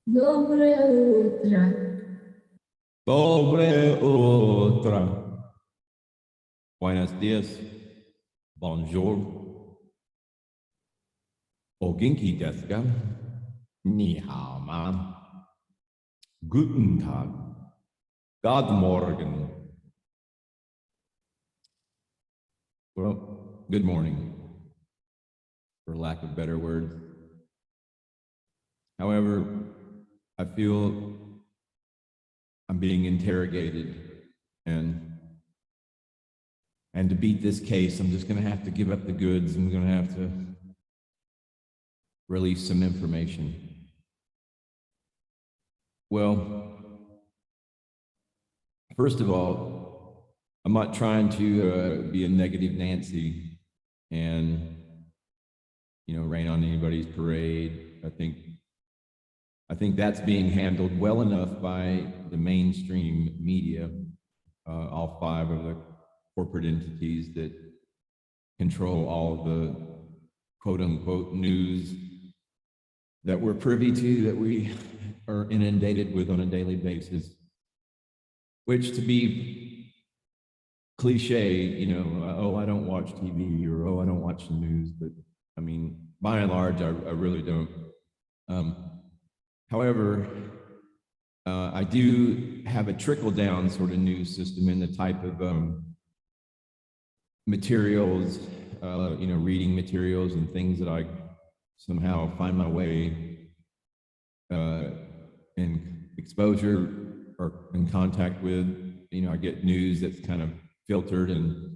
Dobre utro. Dobre utro. Buenos dias. Bonjour. O genki desu ka? Ni hao ma. Guten Tag. God morgen. Well, good morning, for lack of better words. However, I feel I'm being interrogated, and to beat this case, I'm just going to have to give up the goods. I'm going to have to release some information. Well, first of all, I'm not trying to be a negative Nancy and rain on anybody's parade. I think that's being handled well enough by the mainstream media, all five of the corporate entities that control all the quote unquote news that we're privy to, that we are inundated with on a daily basis, which, to be cliche, oh, I don't watch TV, or oh, I don't watch the news, but I mean, by and large, I really don't. However, I do have a trickle-down sort of news system in the type of materials, reading materials and things that I somehow find my way in exposure or in contact with. I get news that's kind of filtered and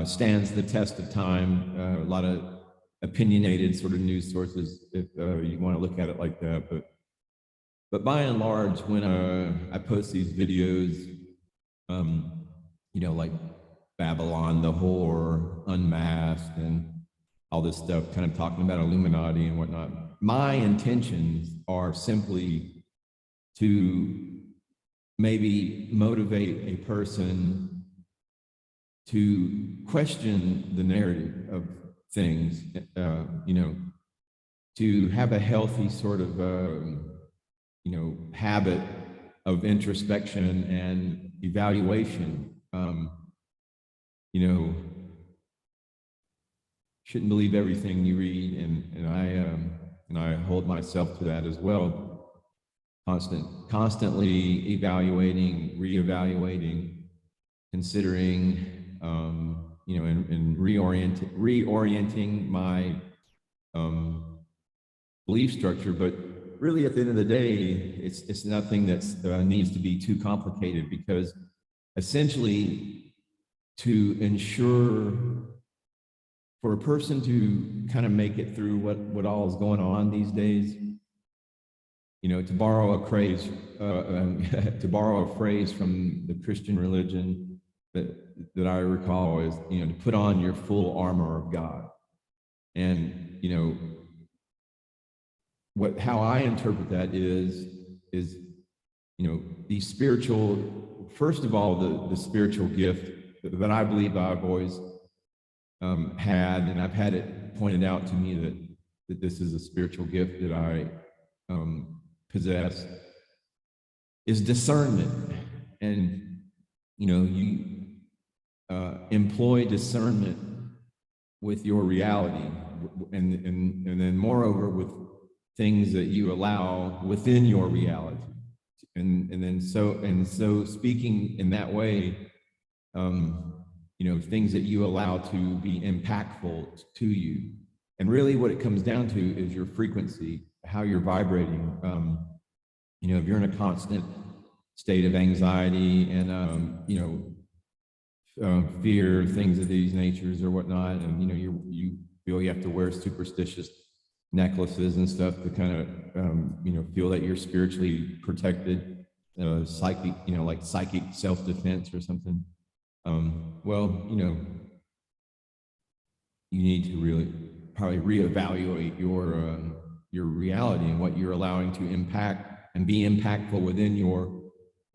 stands the test of time. A lot of opinionated sort of news sources, if you want to look at it like that. But by and large, when I post these videos, like Babylon, the whore, Unmasked, and all this stuff, kind of talking about Illuminati and whatnot, my intentions are simply to maybe motivate a person to question the narrative of things, to have a healthy sort of, habit of introspection and evaluation. Shouldn't believe everything you read, and I hold myself to that as well. Constantly evaluating, reevaluating, considering, and reorienting my belief structure. But really, at the end of the day, it's nothing that needs to be too complicated, because essentially, to ensure for a person to kind of make it through what all is going on these days, to borrow a phrase, from the Christian religion that I recall, is, to put on your full armor of God. And, how I interpret that is, the spiritual, first of all, the spiritual gift that I believe I've always had, and I've had it pointed out to me that this is a spiritual gift that I possess, is discernment. And you employ discernment with your reality, and then moreover with things that you allow within your reality, and so speaking in that way, things that you allow to be impactful to you. And really what it comes down to is your frequency, how you're vibrating. If you're in a constant state of anxiety and, fear, things of these natures or whatnot, and, you feel you have to wear superstitious necklaces and stuff to kind of, feel that you're spiritually protected, psychic, like psychic self-defense or something. Well, you need to really probably reevaluate your reality and what you're allowing to impact and be impactful within your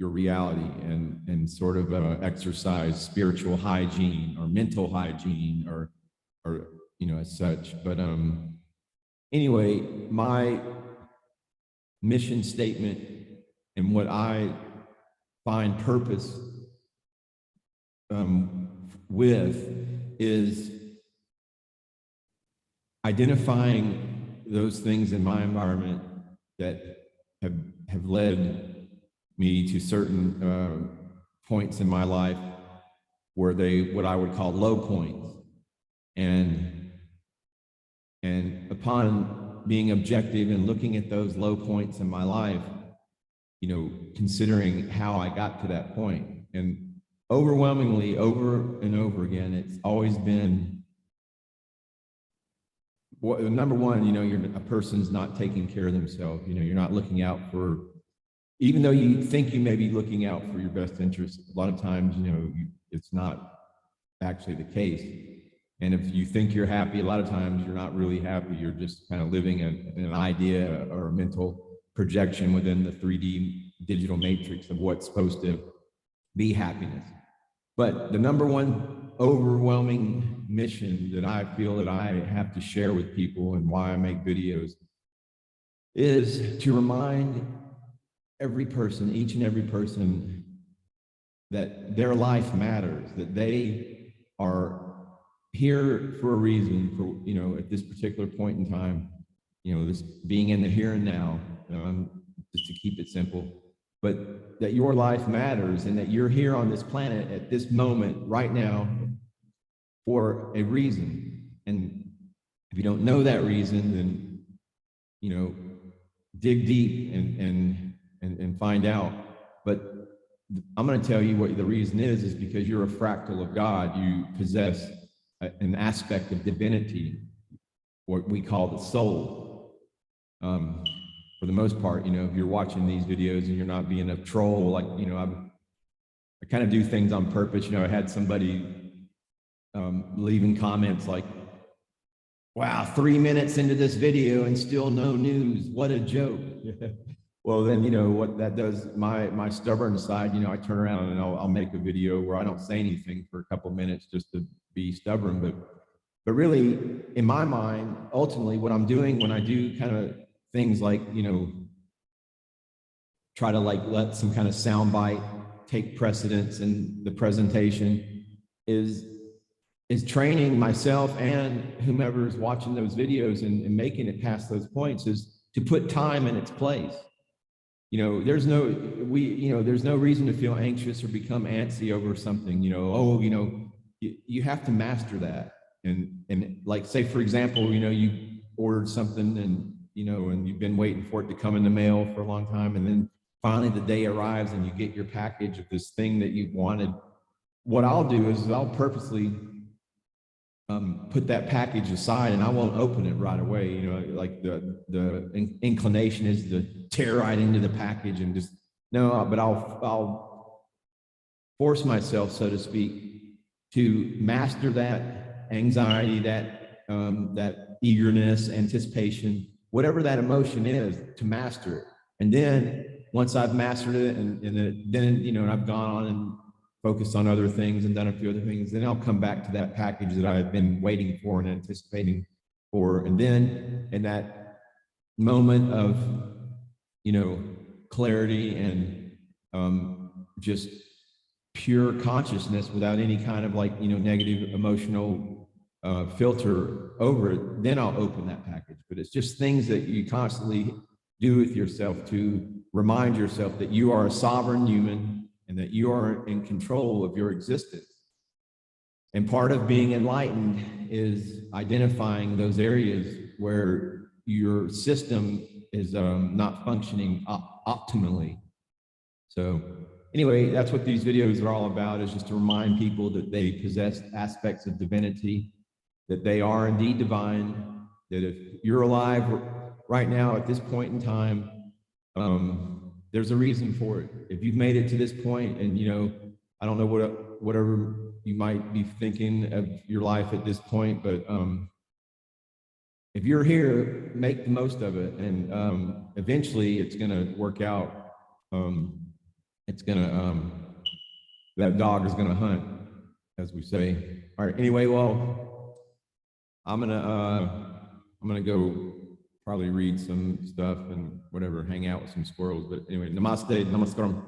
reality, and sort of exercise spiritual hygiene or mental hygiene or as such. But anyway, my mission statement and what I find purpose with is identifying those things in my environment that have led me to certain points in my life where what I would call low points. And upon being objective and looking at those low points in my life, considering how I got to that point, and overwhelmingly over and over again, it's always been, number one, a person's not taking care of themselves. You're not looking out for, even though you think you may be looking out for your best interest, a lot of times, it's not actually the case. And if you think you're happy, a lot of times you're not really happy. You're just kind of living an idea or a mental projection within the 3D digital matrix of what's supposed to be happiness. But the number one overwhelming mission that I feel that I have to share with people, and why I make videos, is to remind every person, each and every person, that their life matters, that they are here for a reason, for, at this particular point in time, this being in the here and now, just to keep it simple, but that your life matters and that you're here on this planet at this moment right now for a reason. And if you don't know that reason, then, dig deep and find out. But I'm going to tell you what the reason is because you're a fractal of God. You possess an aspect of divinity, what we call the soul. For the most part, if you're watching these videos and you're not being a troll, like, I kind of do things on purpose. I had somebody leaving comments like, wow, 3 minutes into this video and still no news. What a joke. Well, then, what that does, my stubborn side, I turn around and I'll make a video where I don't say anything for a couple minutes just to be stubborn. But really, in my mind, ultimately, what I'm doing when I do kind of things like, try to let some kind of soundbite take precedence in the presentation is training myself and whomever is watching those videos and making it past those points, is to put time in its place. There's no reason to feel anxious or become antsy over something. You have to master that. And like, say, for example, you ordered something and you've been waiting for it to come in the mail for a long time, and then finally the day arrives and you get your package of this thing that you wanted. What I'll do is I'll purposely put that package aside and I won't open it right away. Like the inclination is to tear right into the package and just, no, but I'll force myself, so to speak, to master that anxiety, that eagerness, anticipation, whatever that emotion is, to master it. And then once I've mastered it and then, I've gone on and focused on other things and done a few other things, then I'll come back to that package that I've been waiting for and anticipating for. And then in that moment of, clarity and just pure consciousness without any kind of negative emotional filter over it, then I'll open that package. But it's just things that you constantly do with yourself to remind yourself that you are a sovereign human and that you are in control of your existence. And part of being enlightened is identifying those areas where your system is not functioning optimally. So anyway, that's what these videos are all about, is just to remind people that they possess aspects of divinity, that they are indeed divine, that if you're alive right now at this point in time, there's a reason for it. If you've made it to this point and, I don't know whatever you might be thinking of your life at this point, but if you're here, make the most of it. And eventually it's going to work out. That dog is going to hunt, as we say. All right. Anyway, well, I'm gonna go probably read some stuff and whatever, hang out with some squirrels. But anyway, namaste, namaskaram.